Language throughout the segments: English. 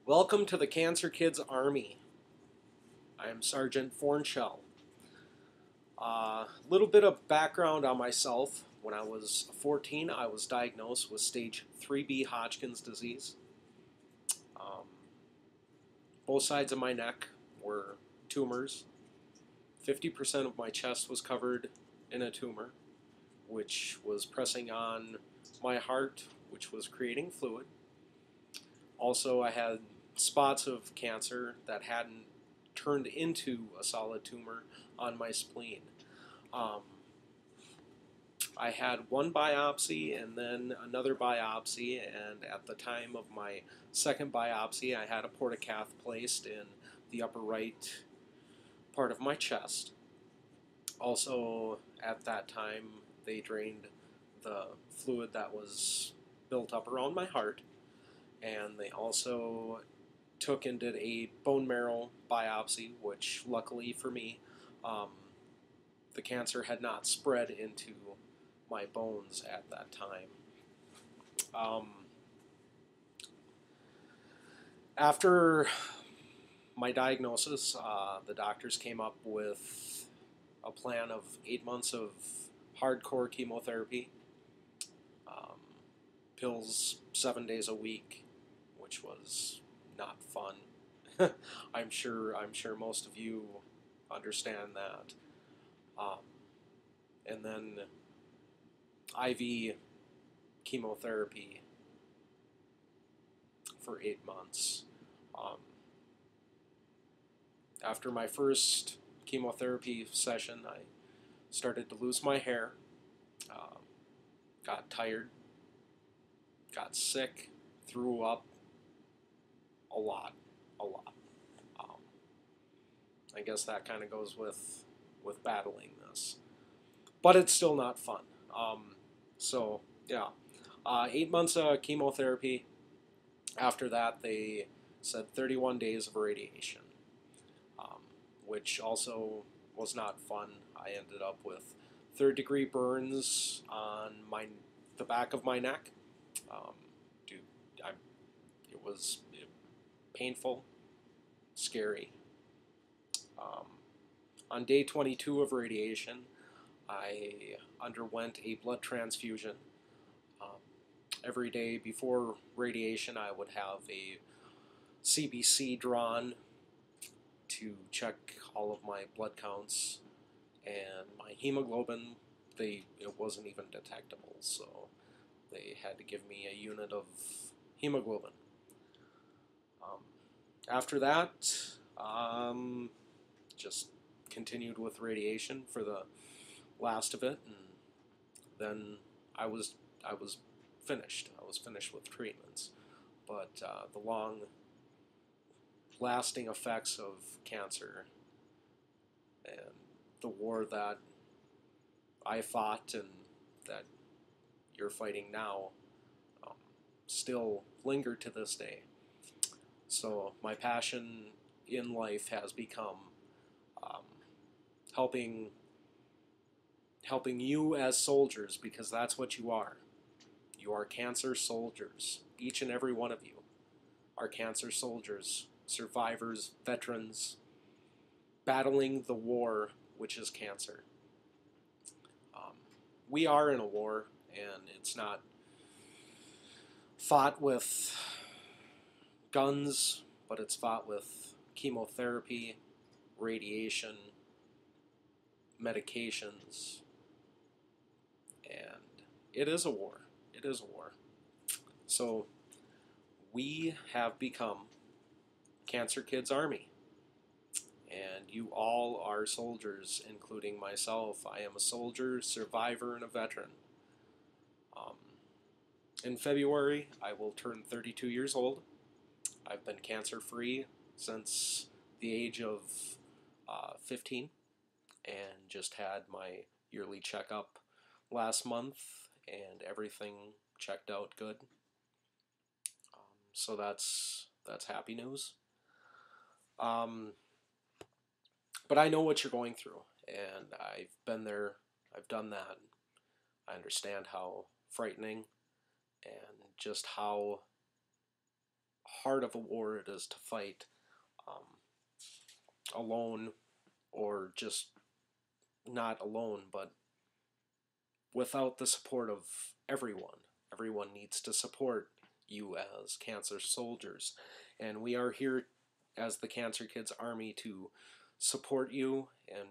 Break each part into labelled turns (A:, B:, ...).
A: Welcome to the Cancer Kids Army. I am Sergeant Fornshell. A little bit of background on myself. When I was 14, I was diagnosed with stage 3B Hodgkin's disease. Um, both sides of my neck were tumors. 50% of my chest was covered in a tumor, which was pressing on my heart, which was creating fluid. Also, I had spots of cancer that hadn't turned into a solid tumor on my spleen. Um, I had one biopsy and then another biopsy, and at the time of my second biopsy, I had a portacath placed in the upper right part of my chest. Also, at that time, they drained the fluid that was built up around my heart, and they also took and did a bone marrow biopsy, which luckily for me, um, the cancer had not spread into my bones at that time. Um, After my diagnosis, the doctors came up with a plan of 8 months of hardcore chemotherapy, um, pills 7 days a week, which was not fun. I'm sure most of you understand that. Um, and then IV chemotherapy for 8 months. Um, After my first chemotherapy session, I started to lose my hair, um, got tired, got sick, threw up a lot, a lot. Um, I guess that kind of goes with battling this, but it's still not fun. So yeah, 8 months of chemotherapy. After that, they said 31 days of radiation, um, which also was not fun. I ended up with third-degree burns on the back of my neck. Um, dude, it was painful, scary. Um, on day 22 of radiation, I underwent a blood transfusion. Um, every day before radiation, I would have a CBC drawn to check all of my blood counts, and my hemoglobin, it wasn't even detectable, so they had to give me a unit of hemoglobin. Um, After that, just continued with radiation for the last of it, and then I was I was finished. I was finished with treatments, but the long lasting effects of cancer and the war that I fought and that you're fighting now um, still linger to this day. So my passion in life has become um, helping helping you as soldiers, because that's what you are. You are cancer soldiers. Each and every one of you are cancer soldiers, survivors, veterans, battling the war which is cancer. Um, we are in a war, and it's not fought with guns, but it's fought with chemotherapy, radiation, medications, and it is a war. It is a war. So we have become Cancer Kids Army, and you all are soldiers, including myself. I am a soldier, survivor, and a veteran. Um, in February, I will turn 32 years old. I've been cancer-free since the age of 15, and just had my yearly checkup last month, and everything checked out good. So that's happy news. Um, but I know what you're going through, and I've been there. I've done that. I understand how frightening and just how hard of a war it is to fight alone, or just not alone, but without the support of everyone. Everyone needs to support you as cancer soldiers. And we are here as the Cancer Kids Army to support you and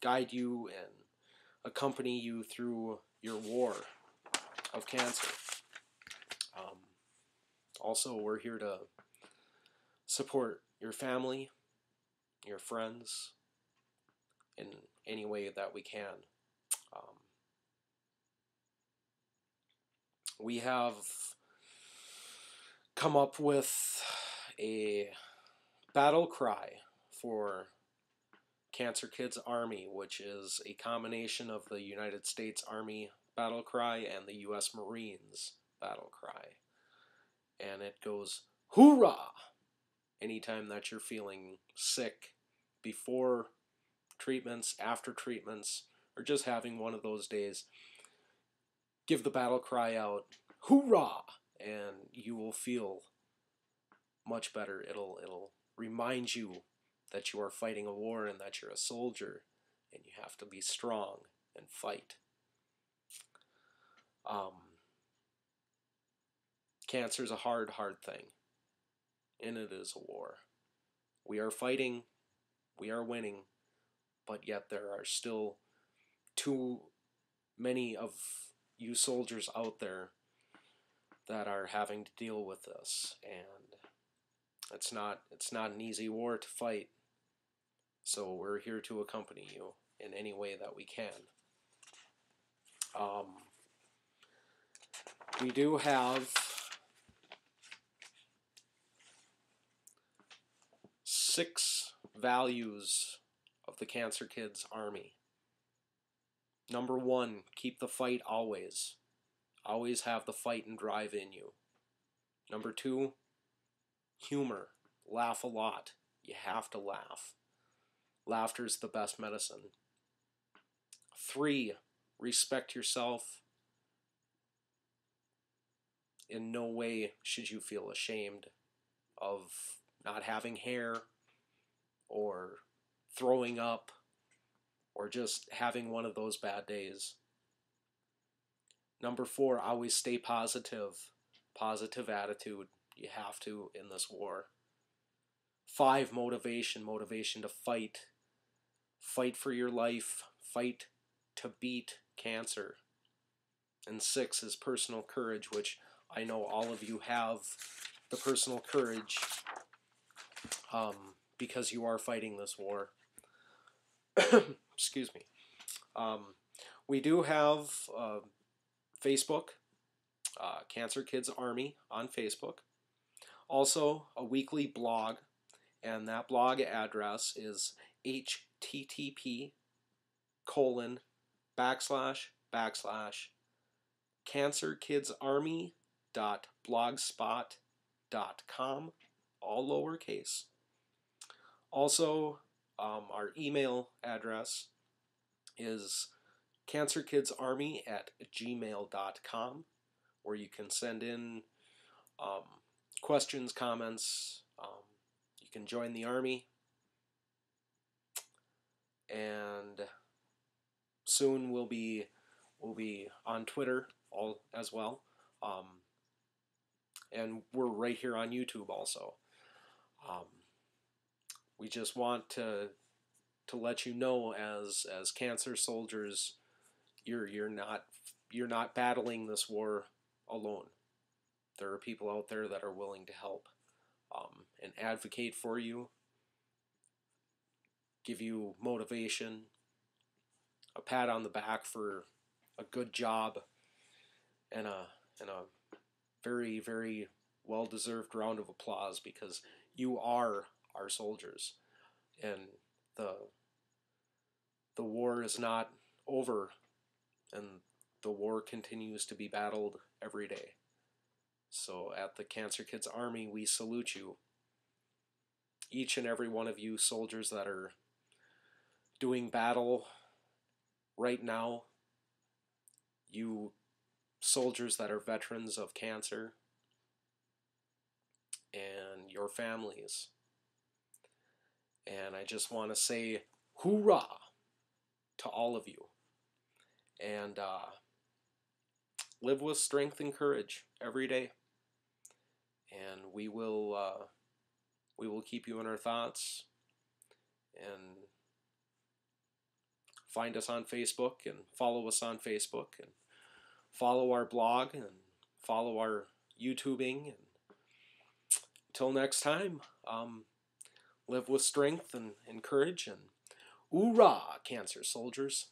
A: guide you and accompany you through your war of cancer. Also, we're here to support your family, your friends, in any way that we can. We have come up with a battle cry for Cancer Kids Army, which is a combination of the United States Army battle cry and the U.S. Marines battle cry. And it goes, hoorah! Anytime that you're feeling sick, before treatments, after treatments, or just having one of those days, give the battle cry out, hoorah! And you will feel much better. It'll remind you that you are fighting a war and that you're a soldier and you have to be strong and fight. Cancer is a hard thing, and it is a war. We are fighting, we are winning, but yet there are still too many of you soldiers out there that are having to deal with this, and it's not an easy war to fight. So we're here to accompany you in any way that we can. We do have 6 values of the Cancer Kids Army. Number 1, keep the fight always. Always have the fight and drive in you. Number 2, humor. Laugh a lot. You have to laugh. Laughter's the best medicine. 3, respect yourself. In no way should you feel ashamed of not having hair, or throwing up, or just having one of those bad days. Number 4, always stay positive. Positive attitude. You have to in this war. 5, motivation. Motivation to fight. Fight for your life. Fight to beat cancer. And 6 is personal courage, which I know all of you have the personal courage because you are fighting this war. Excuse me. We do have Facebook, Cancer Kids Army on Facebook. Also, a weekly blog, and that blog address is http://cancerkidsarmy.blogspot.com, all lowercase. Also, our email address is cancerkidsarmy@gmail.com, where you can send in questions, comments. You can join the Army. And soon we'll be on Twitter as well. And we're right here on YouTube also. We just want to let you know, as cancer soldiers, you're not battling this war alone. There are people out there that are willing to help and advocate for you, give you motivation, a pat on the back for a good job, and a very, very well-deserved round of applause, because you are our soldiers, and the war is not over, and the war continues to be battled every day. So at the Cancer Kids Army, we salute you, each and every one of you soldiers that are doing battle right now, you soldiers that are veterans of cancer, and your families. And I just want to say hoorah to all of you. And live with strength and courage every day. And we will keep you in our thoughts. And find us on Facebook and follow us on Facebook and follow our blog and follow our YouTubing. And until next time, live with strength and courage, and hoorah, cancer soldiers.